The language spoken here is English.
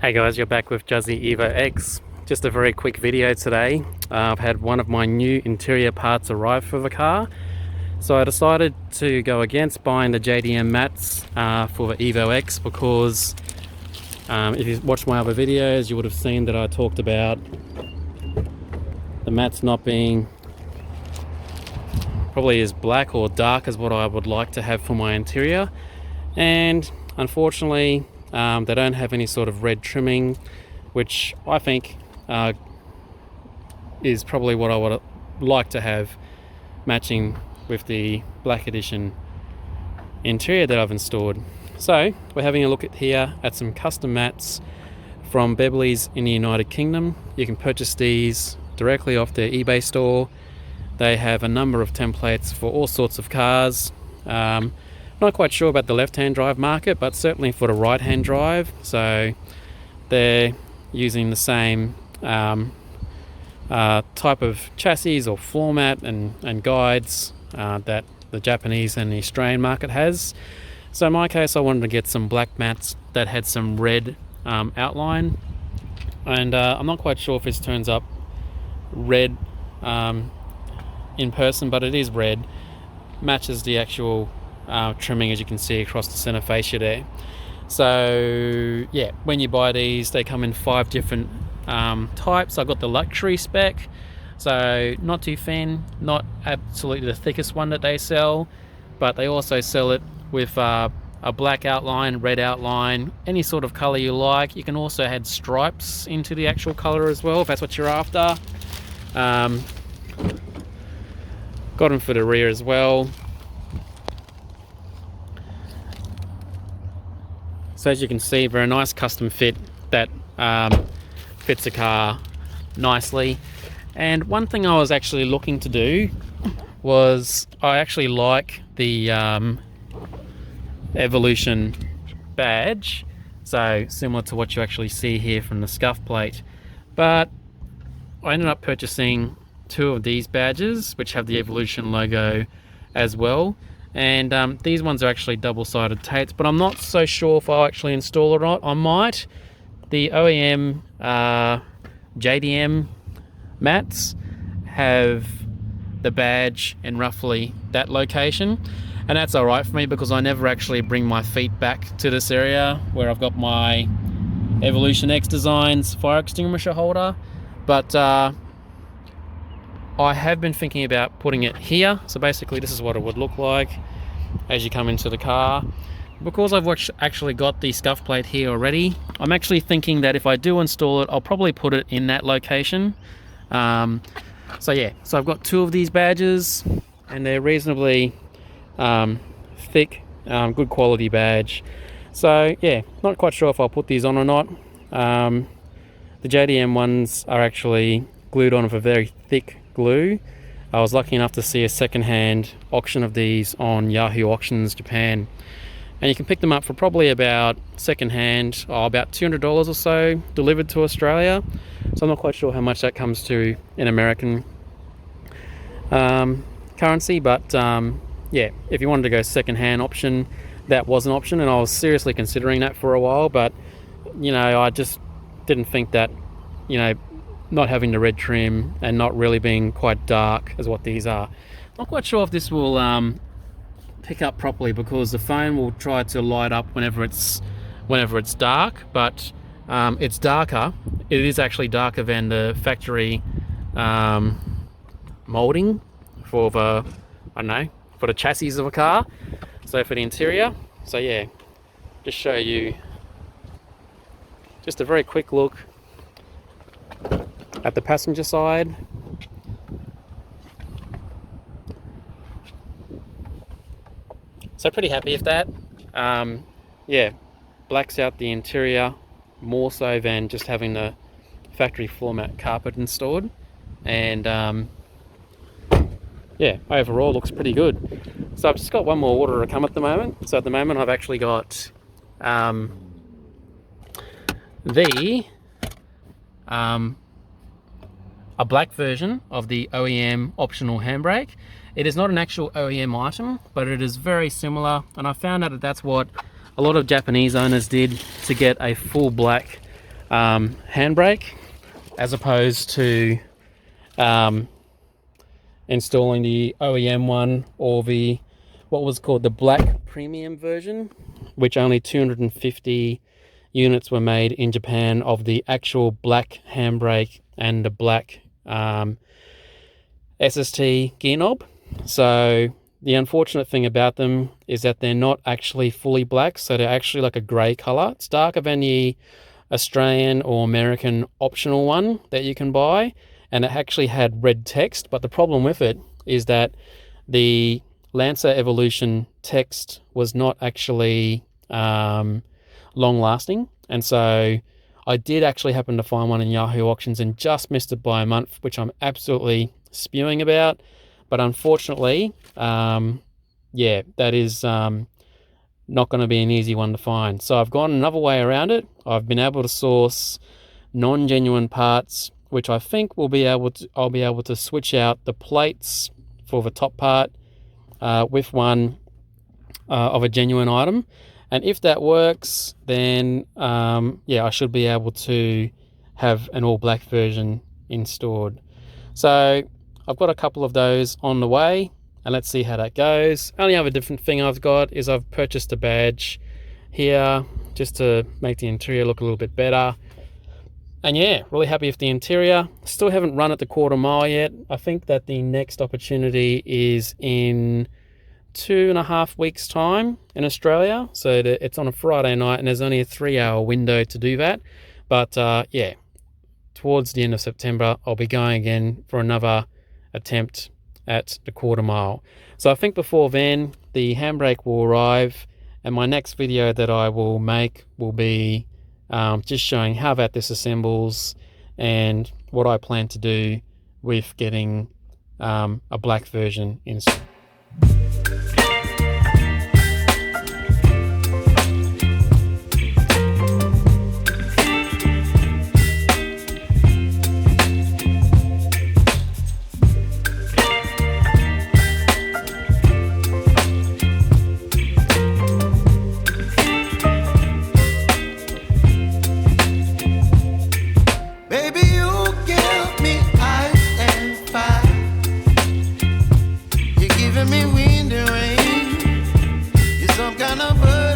Hey guys, you're back with Juzzy Evo X. Just a very quick video today. I've had one of my new interior parts arrive for the car, so I decided to go against buying the JDM mats for the Evo X because if you watched my other videos, you would have seen that I talked about the mats not being probably as black or dark as what I would like to have for my interior, and unfortunately they don't have any sort of red trimming, which I think is probably what I would like to have matching with the black edition interior that I've installed. So we're having a look at some custom mats from Bebleys in the United Kingdom. You can purchase these directly off their eBay store. They have a number of templates for all sorts of cars. Not quite sure about the left-hand drive market, but certainly for the right-hand drive. So they're using the same type of chassis or floor mat and guides that the Japanese and the Australian market has. So in my case, I wanted to get some black mats that had some red outline, and I'm not quite sure if this turns up red in person, but it is red. Matches the actual trimming, as you can see across the center fascia there. So yeah, when you buy these, they come in 5 different types. I got the luxury spec, so not too thin, not absolutely the thickest one that they sell, but they also sell it with a black outline, red outline, any sort of color you like. You can also add stripes into the actual color as well if that's what you're after. Got them for the rear as well. So as you can see, very nice custom fit that fits the car nicely. And one thing I was actually looking to do was, I actually like the Evolution badge, so similar to what you actually see here from the scuff plate, but I ended up purchasing 2 of these badges which have the Evolution logo as well. And these ones are actually double-sided tapes, but I'm not so sure if I'll actually install it or not. I might. The OEM JDM mats have the badge in roughly that location, and that's alright for me because I never actually bring my feet back to this area where I've got my Evolution X Designs fire extinguisher holder. But I have been thinking about putting it here. So basically this is what it would look like as you come into the car. Because I've actually got the scuff plate here already, I'm actually thinking that if I do install it, I'll probably put it in that location. So yeah, so I've got 2 of these badges, and they're reasonably thick, good quality badge. So yeah, not quite sure if I'll put these on or not. The JDM ones are actually glued on with a very thick glue. I was lucky enough to see a second-hand auction of these on Yahoo Auctions Japan, and you can pick them up for probably about second-hand, about $200 or so, delivered to Australia. So I'm not quite sure how much that comes to in American currency, but yeah, if you wanted to go second-hand option, that was an option, and I was seriously considering that for a while. But you know, I just didn't think that, you know, not having the red trim and not really being quite dark as what these are. Not quite sure if this will pick up properly because the phone will try to light up whenever it's dark, but it's darker. It is actually darker than the factory molding for the, I don't know, for the chassis of a car. So for the interior, so yeah, just show you just a very quick look at the passenger side. So pretty happy with that. Yeah, blacks out the interior more so than just having the factory floor mat carpet installed. And yeah, overall looks pretty good. So I've just got one more order to come at the moment. So at the moment I've actually got a black version of the OEM optional handbrake. It is not an actual OEM item, but it is very similar, and I found out that that's what a lot of Japanese owners did to get a full black handbrake, as opposed to installing the OEM one, or the what was called the black premium version, which only 250 units were made in Japan of the actual black handbrake and the black SST gear knob. So the unfortunate thing about them is that they're not actually fully black, so they're actually like a grey colour. It's darker than the Australian or American optional one that you can buy, and it actually had red text, but the problem with it is that the Lancer Evolution text was not actually long lasting, and so I did actually happen to find one in Yahoo auctions and just missed it by a month, which I'm absolutely spewing about. But unfortunately, yeah, that is not going to be an easy one to find. So I've gone another way around it. I've been able to source non-genuine parts, which I think I'll be able to switch out the plates for the top part with one of a genuine item. And if that works, then yeah, I should be able to have an all black version installed. So I've got a couple of those on the way, and let's see how that goes. Only other different thing I've got is I've purchased a badge here just to make the interior look a little bit better. And yeah, really happy with the interior. Still haven't run at the quarter mile yet. I think that the next opportunity is in 2.5 weeks time in Australia. So it's on a Friday night and there's only a 3-hour window to do that. But yeah, towards the end of September, I'll be going again for another attempt at the quarter mile. So I think before then, the handbrake will arrive, and my next video that I will make will be just showing how that disassembles and what I plan to do with getting a black version installed. Me wind and rain, you're some kind of bird.